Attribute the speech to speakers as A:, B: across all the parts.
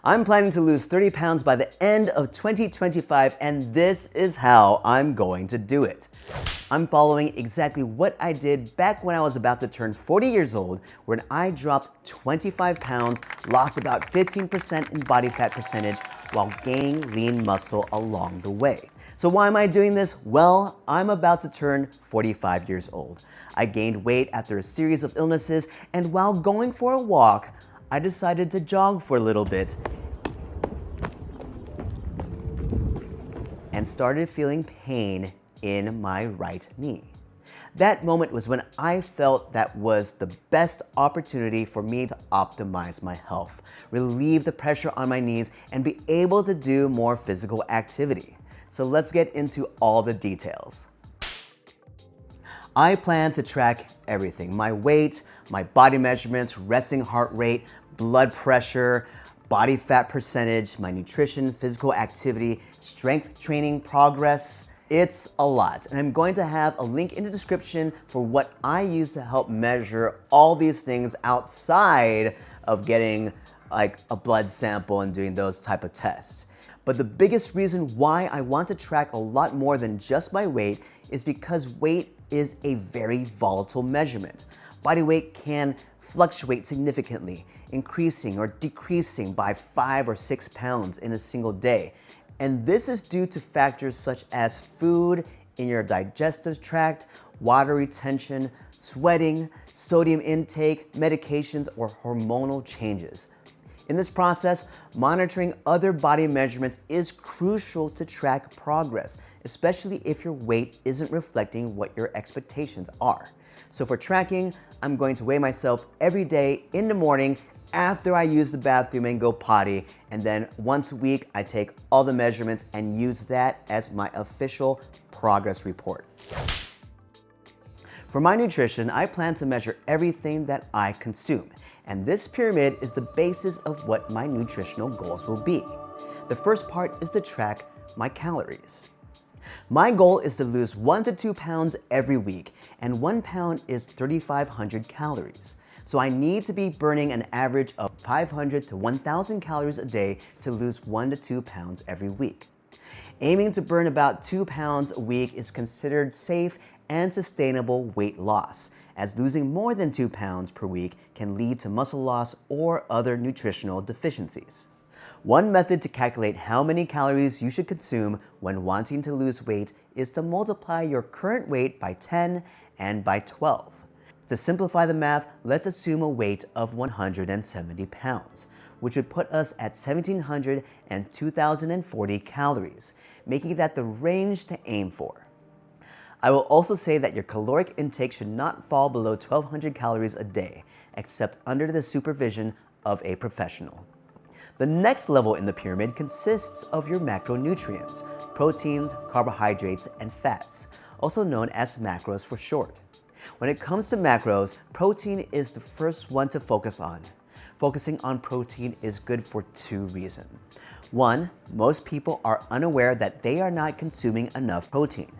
A: I'm planning to lose 30 pounds by the end of 2025, and this is how I'm going to do it. I'm following exactly what I did back when I was about to turn 40 years old, when I dropped 25 pounds, lost about 15% in body fat percentage, while gaining lean muscle along the way. So why am I doing this? Well, I'm about to turn 45 years old. I gained weight after a series of illnesses, and while going for a walk, I decided to jog for a little bit and started feeling pain in my right knee. That moment was when I felt that was the best opportunity for me to optimize my health, relieve the pressure on my knees, and be able to do more physical activity. So let's get into all the details. I plan to track everything: my weight, my body measurements, resting heart rate, blood pressure, body fat percentage, my nutrition, physical activity, strength training progress. It's a lot, and I'm going to have a link in the description for what I use to help measure all these things outside of getting like a blood sample and doing those type of tests. But the biggest reason why I want to track a lot more than just my weight is because weight is a very volatile measurement. Body weight can fluctuate significantly, increasing or decreasing by 5 or 6 pounds in a single day. And this is due to factors such as food in your digestive tract, water retention, sweating, sodium intake, medications, or hormonal changes. In this process, monitoring other body measurements is crucial to track progress, especially if your weight isn't reflecting what your expectations are. So for tracking, I'm going to weigh myself every day in the morning after I use the bathroom and go potty, and then once a week I take all the measurements and use that as my official progress report. For my nutrition, I plan to measure everything that I consume, and this pyramid is the basis of what my nutritional goals will be. The first part is to track my calories. My goal is to lose 1 to 2 pounds every week, and 1 pound is 3,500 calories. So I need to be burning an average of 500 to 1,000 calories a day to lose 1 to 2 pounds every week. Aiming to burn about 2 pounds a week is considered safe and sustainable weight loss, as losing more than 2 pounds per week can lead to muscle loss or other nutritional deficiencies. One method to calculate how many calories you should consume when wanting to lose weight is to multiply your current weight by 10 and by 12. To simplify the math, let's assume a weight of 170 pounds, which would put us at 1,700 and 2,040 calories, making that the range to aim for. I will also say that your caloric intake should not fall below 1,200 calories a day, except under the supervision of a professional. The next level in the pyramid consists of your macronutrients: proteins, carbohydrates, and fats, also known as macros for short. When it comes to macros, protein is the first one to focus on. Focusing on protein is good for 2 reasons. 1, most people are unaware that they are not consuming enough protein.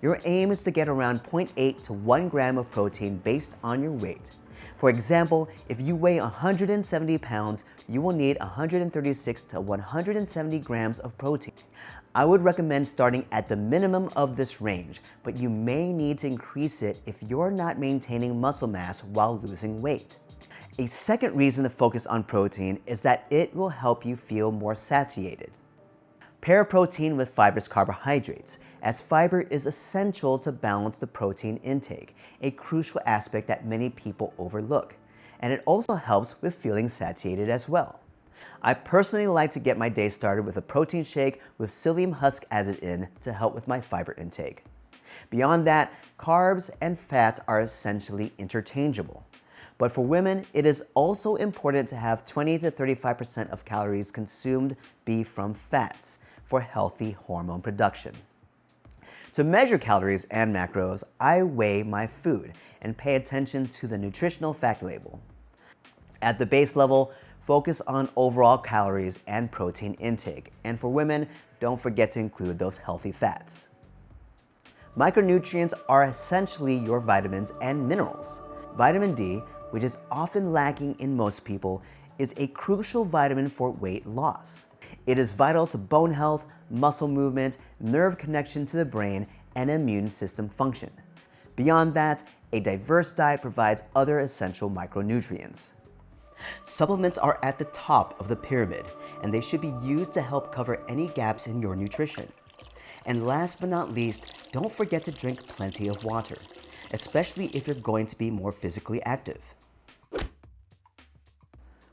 A: Your aim is to get around 0.8 to 1 gram of protein based on your weight. For example, if you weigh 170 pounds, you will need 136 to 170 grams of protein. I would recommend starting at the minimum of this range, but you may need to increase it if you're not maintaining muscle mass while losing weight. A second reason to focus on protein is that it will help you feel more satiated. Pair protein with fibrous carbohydrates, as fiber is essential to balance the protein intake, a crucial aspect that many people overlook. And it also helps with feeling satiated as well. I personally like to get my day started with a protein shake with psyllium husk added in to help with my fiber intake. Beyond that, carbs and fats are essentially interchangeable. But for women, it is also important to have 20 to 35% of calories consumed be from fats for healthy hormone production. To measure calories and macros, I weigh my food and pay attention to the nutritional fact label. At the base level, focus on overall calories and protein intake. And for women, don't forget to include those healthy fats. Micronutrients are essentially your vitamins and minerals. Vitamin D, which is often lacking in most people, is a crucial vitamin for weight loss. It is vital to bone health, muscle movement, nerve connection to the brain, and immune system function. Beyond that, a diverse diet provides other essential micronutrients. Supplements are at the top of the pyramid, and they should be used to help cover any gaps in your nutrition. And last but not least, don't forget to drink plenty of water, especially if you're going to be more physically active.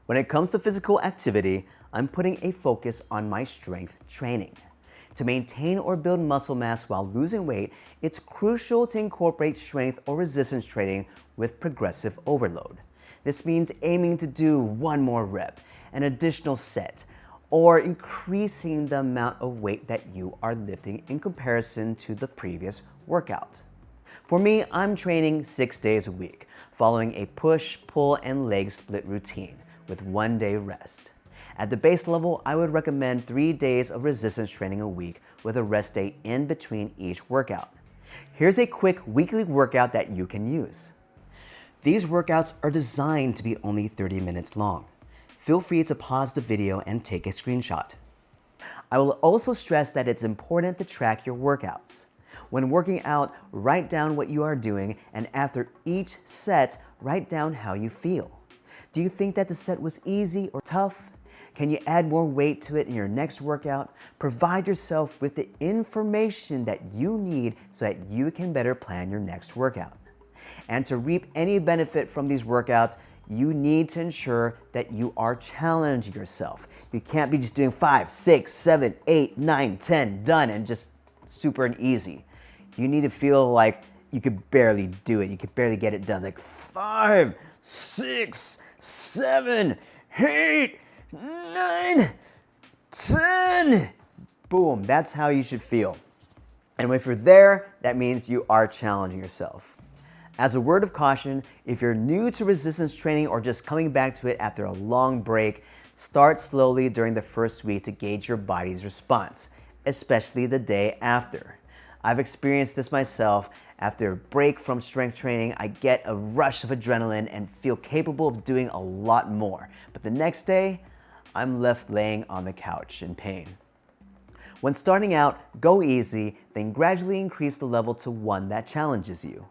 A: When it comes to physical activity, I'm putting a focus on my strength training. To maintain or build muscle mass while losing weight, it's crucial to incorporate strength or resistance training with progressive overload. This means aiming to do one more rep, an additional set, or increasing the amount of weight that you are lifting in comparison to the previous workout. For me, I'm training 6 days a week, following a push, pull, and leg split routine with 1 day rest. At the base level, I would recommend 3 days of resistance training a week with a rest day in between each workout. Here's a quick weekly workout that you can use. These workouts are designed to be only 30 minutes long. Feel free to pause the video and take a screenshot. I will also stress that it's important to track your workouts. When working out, write down what you are doing, and after each set, write down how you feel. Do you think that the set was easy or tough? Can you add more weight to it in your next workout? Provide yourself with the information that you need so that you can better plan your next workout. And to reap any benefit from these workouts, you need to ensure that you are challenging yourself. You can't be just doing 5, 6, 7, 8, 9, 10, done, and just super and easy. You need to feel like you could barely do it. You could barely get it done. It's like 5, 6, 7, 8, 9, 10. Boom, that's how you should feel. And if you're there, that means you are challenging yourself. As a word of caution, if you're new to resistance training or just coming back to it after a long break, start slowly during the first week to gauge your body's response, especially the day after. I've experienced this myself. After a break from strength training, I get a rush of adrenaline and feel capable of doing a lot more. But the next day, I'm left laying on the couch in pain. When starting out, go easy, then gradually increase the level to one that challenges you.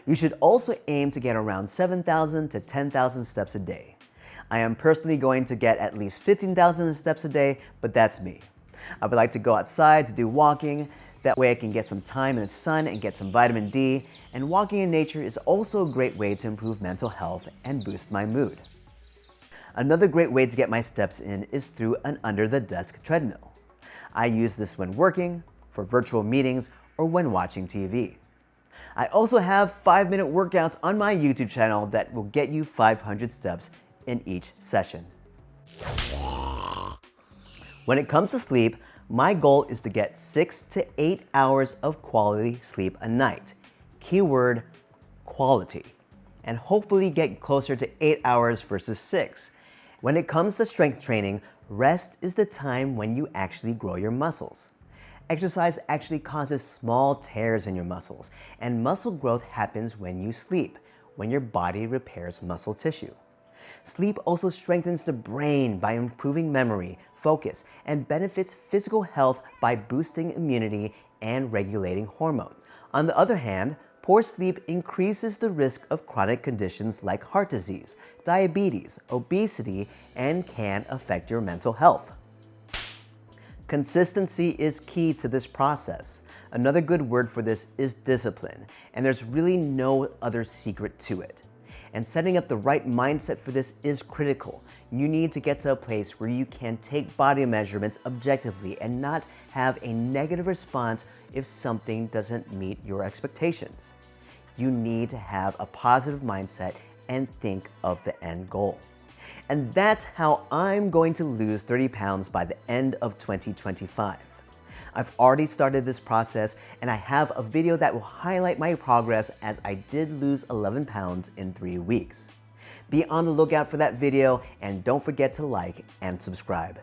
A: You should also aim to get around 7,000 to 10,000 steps a day. I am personally going to get at least 15,000 steps a day, but that's me. I would like to go outside to do walking. That way I can get some time in the sun and get some vitamin D, and walking in nature is also a great way to improve mental health and boost my mood. Another great way to get my steps in is through an under-the-desk treadmill. I use this when working, for virtual meetings, or when watching TV. I also have 5-minute workouts on my YouTube channel that will get you 500 steps in each session. When it comes to sleep, my goal is to get 6 to 8 hours of quality sleep a night. Keyword, quality. And hopefully get closer to 8 hours versus 6. When it comes to strength training, rest is the time when you actually grow your muscles. Exercise actually causes small tears in your muscles, and muscle growth happens when you sleep, when your body repairs muscle tissue. Sleep also strengthens the brain by improving memory, focus, and benefits physical health by boosting immunity and regulating hormones. On the other hand, poor sleep increases the risk of chronic conditions like heart disease, diabetes, obesity, and can affect your mental health. Consistency is key to this process. Another good word for this is discipline, and there's really no other secret to it. And setting up the right mindset for this is critical. You need to get to a place where you can take body measurements objectively and not have a negative response if something doesn't meet your expectations. You need to have a positive mindset and think of the end goal. And that's how I'm going to lose 30 pounds by the end of 2025. I've already started this process, and I have a video that will highlight my progress as I did lose 11 pounds in 3 weeks. Be on the lookout for that video, and don't forget to like and subscribe.